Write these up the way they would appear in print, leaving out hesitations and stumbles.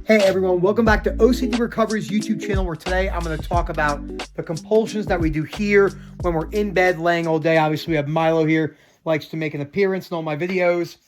Hey everyone, welcome back to OCD Recovery's YouTube channel, where today I'm going to talk about the compulsions that we do here when we're in bed laying all day. Obviously we have Milo here, likes to make an appearance in all my videos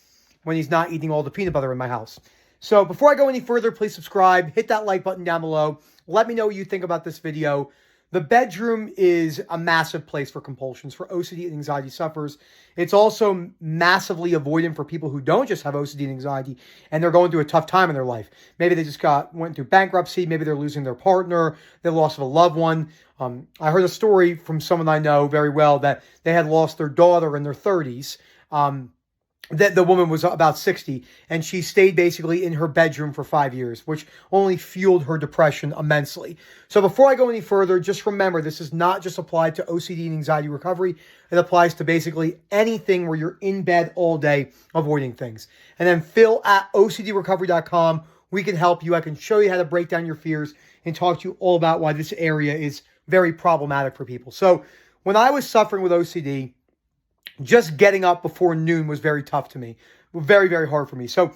when he's not eating all the peanut butter in my house. So before I go any further, please subscribe, hit that like button down below. Let me know what you think about this video. The bedroom is a massive place for compulsions, for OCD and anxiety sufferers. It's also massively avoidant for people who don't just have OCD and anxiety and they're going through a tough time in their life. Maybe they just went through bankruptcy. Maybe they're losing their partner, the loss of a loved one. I heard a story from someone I know very well that they had lost their daughter in their 30s. That the woman was about 60, and she stayed basically in her bedroom for 5 years, which only fueled her depression immensely. So before I go any further, just remember, this is not just applied to OCD and anxiety recovery. It applies to basically anything where you're in bed all day avoiding things. And then Phil at OCDrecovery.com, we can help you. I can show you how to break down your fears and talk to you all about why this area is very problematic for people. So when I was suffering with OCD, just getting up before noon was very tough to me. Very, very hard for me. So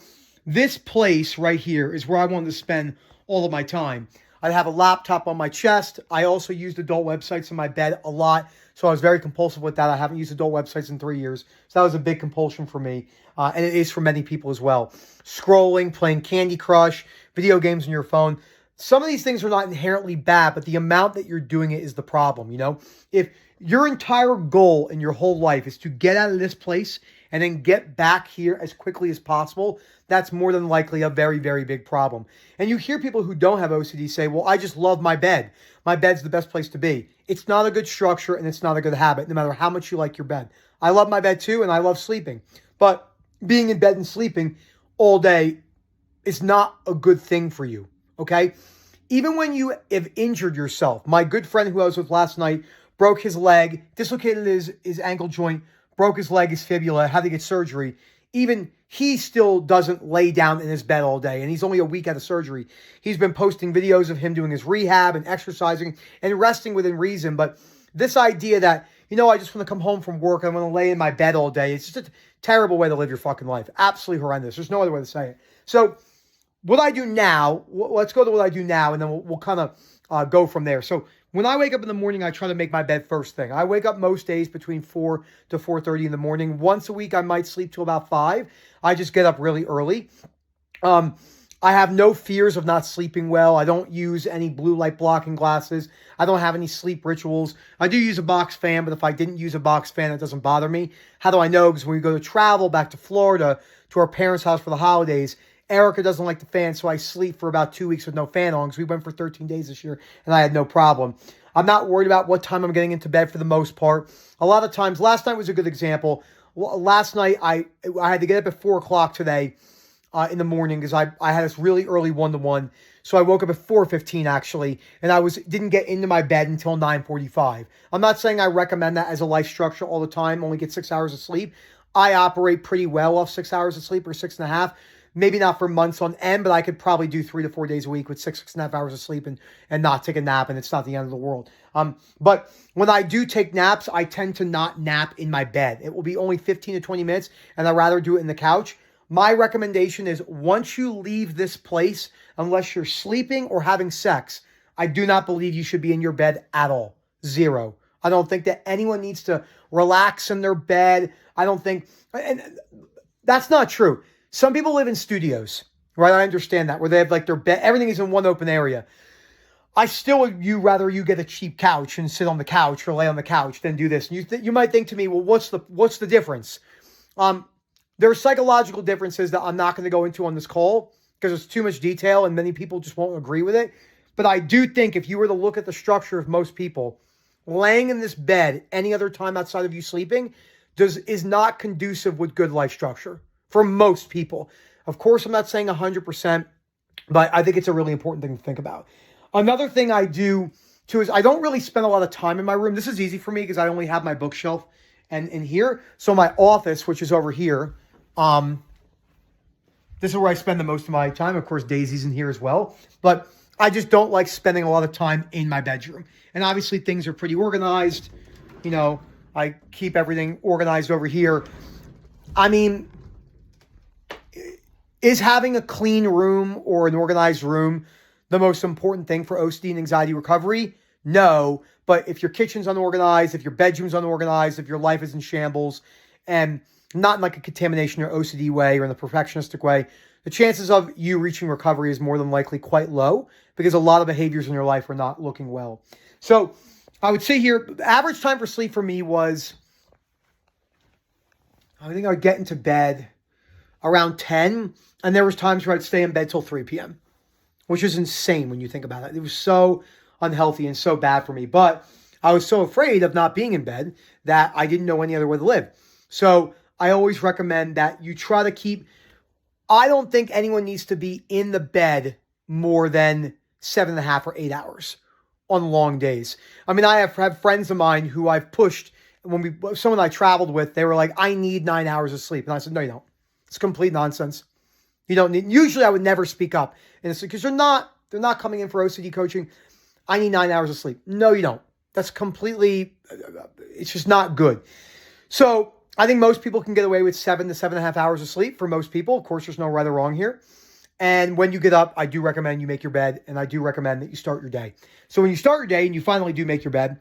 this place right here is where I wanted to spend all of my time. I'd have a laptop on my chest. I also used adult websites in my bed a lot. So I was very compulsive with that. I haven't used adult websites in 3 years. So that was a big compulsion for me. And it is for many people as well. Scrolling, playing Candy Crush, video games on your phone. Some of these things are not inherently bad, but the amount that you're doing it is the problem, you know? If your entire goal in your whole life is to get out of this place and then get back here as quickly as possible, that's more than likely a very, very big problem. And you hear people who don't have OCD say, well, I just love my bed. My bed's the best place to be. It's not a good structure and it's not a good habit, no matter how much you like your bed. I love my bed too, and I love sleeping. But being in bed and sleeping all day is not a good thing for you, okay? Even when you have injured yourself, my good friend who I was with last night broke his leg, dislocated his ankle joint, broke his leg, his fibula, had to get surgery. Even he still doesn't lay down in his bed all day, and he's only a week out of surgery. He's been posting videos of him doing his rehab and exercising and resting within reason. But this idea that, you know, I just want to come home from work, I'm going to lay in my bed all day, it's just a terrible way to live your fucking life. Absolutely horrendous. There's no other way to say it. So what I do now, let's go to what I do now, and then we'll kind of go from there. So when I wake up in the morning, I try to make my bed first thing. I wake up most days between 4 to 4:30 in the morning. Once a week, I might sleep till about 5. I just get up really early. I have no fears of not sleeping well. I don't use any blue light blocking glasses. I don't have any sleep rituals. I do use a box fan, but if I didn't use a box fan, it doesn't bother me. How do I know? Because when we go to travel back to Florida, to our parents' house for the holidays, Erica doesn't like the fan, so I sleep for about 2 weeks with no fan on, because we went for 13 days this year, and I had no problem. I'm not worried about what time I'm getting into bed for the most part. A lot of times, last night was a good example. Last night, I had to get up at 4 o'clock today in the morning, because I had this really early one-to-one. So I woke up at 4:15 actually, and I didn't get into my bed until 9:45. I'm not saying I recommend that as a life structure all the time, only get 6 hours of sleep. I operate pretty well off 6 hours of sleep, or 6.5. Maybe not for months on end, but I could probably do 3 to 4 days a week with 6.5 hours of sleep and not take a nap, and it's not the end of the world. But when I do take naps, I tend to not nap in my bed. It will be only 15 to 20 minutes, and I'd rather do it in the couch. My recommendation is, once you leave this place, unless you're sleeping or having sex, I do not believe you should be in your bed at all. Zero. I don't think that anyone needs to relax in their bed. I don't think, and that's not true. Some people live in studios, right? I understand that, where they have like their bed, everything is in one open area. I still would rather you get a cheap couch and sit on the couch or lay on the couch than do this. And you might think to me, well, what's the difference? There are psychological differences that I'm not going to go into on this call, because there's too much detail and many people just won't agree with it. But I do think if you were to look at the structure of most people, laying in this bed any other time outside of you sleeping is not conducive with good life structure. For most people. Of course, I'm not saying 100%, but I think it's a really important thing to think about. Another thing I do, too, is I don't really spend a lot of time in my room. This is easy for me because I only have my bookshelf and in here. So my office, which is over here, this is where I spend the most of my time. Of course, Daisy's in here as well. But I just don't like spending a lot of time in my bedroom. And obviously, things are pretty organized. You know, I keep everything organized over here. I mean, Is having a clean room or an organized room the most important thing for OCD and anxiety recovery? No, but if your kitchen's unorganized, if your bedroom's unorganized, if your life is in shambles, and not in like a contamination or OCD way or in a perfectionistic way, the chances of you reaching recovery is more than likely quite low because a lot of behaviors in your life are not looking well. So I would say here, the average time for sleep for me was, I think I would get into bed around 10, and there was times where I'd stay in bed till 3 p.m., which is insane when you think about it. It was so unhealthy and so bad for me, but I was so afraid of not being in bed that I didn't know any other way to live. So I always recommend that you try to keep, I don't think anyone needs to be in the bed more than 7.5 or 8 hours on long days. I mean, I have friends of mine who I've pushed. Someone I traveled with, they were like, I need 9 hours of sleep. And I said, no, you don't. It's complete nonsense. You don't need, usually I would never speak up. And it's because they're not coming in for OCD coaching. I need 9 hours of sleep. No, you don't. That's completely, it's just not good. So I think most people can get away with 7 to 7.5 hours of sleep for most people. Of course, there's no right or wrong here. And when you get up, I do recommend you make your bed, and I do recommend that you start your day. So when you start your day and you finally do make your bed,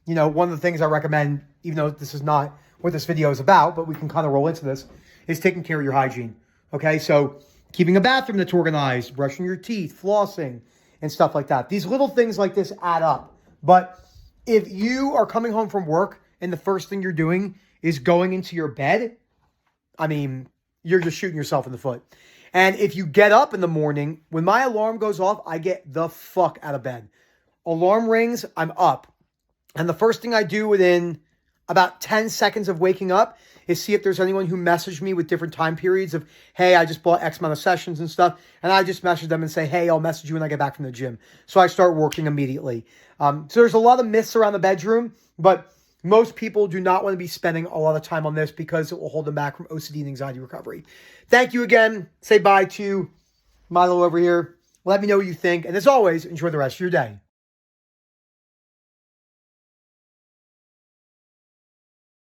you know, one of the things I recommend, even though this is not what this video is about, but we can kind of roll into this, is taking care of your hygiene. Okay, so keeping a bathroom that's organized, brushing your teeth, flossing, and stuff like that. These little things like this add up. But if you are coming home from work and the first thing you're doing is going into your bed, I mean, you're just shooting yourself in the foot. And if you get up in the morning, when my alarm goes off, I get the fuck out of bed. Alarm rings, I'm up. And the first thing I do within about 10 seconds of waking up is see if there's anyone who messaged me with different time periods of, hey, I just bought X amount of sessions and stuff. And I just message them and say, hey, I'll message you when I get back from the gym. So I start working immediately. So there's a lot of myths around the bedroom, but most people do not want to be spending a lot of time on this because it will hold them back from OCD and anxiety recovery. Thank you again. Say bye to Milo over here. Let me know what you think. And as always, enjoy the rest of your day.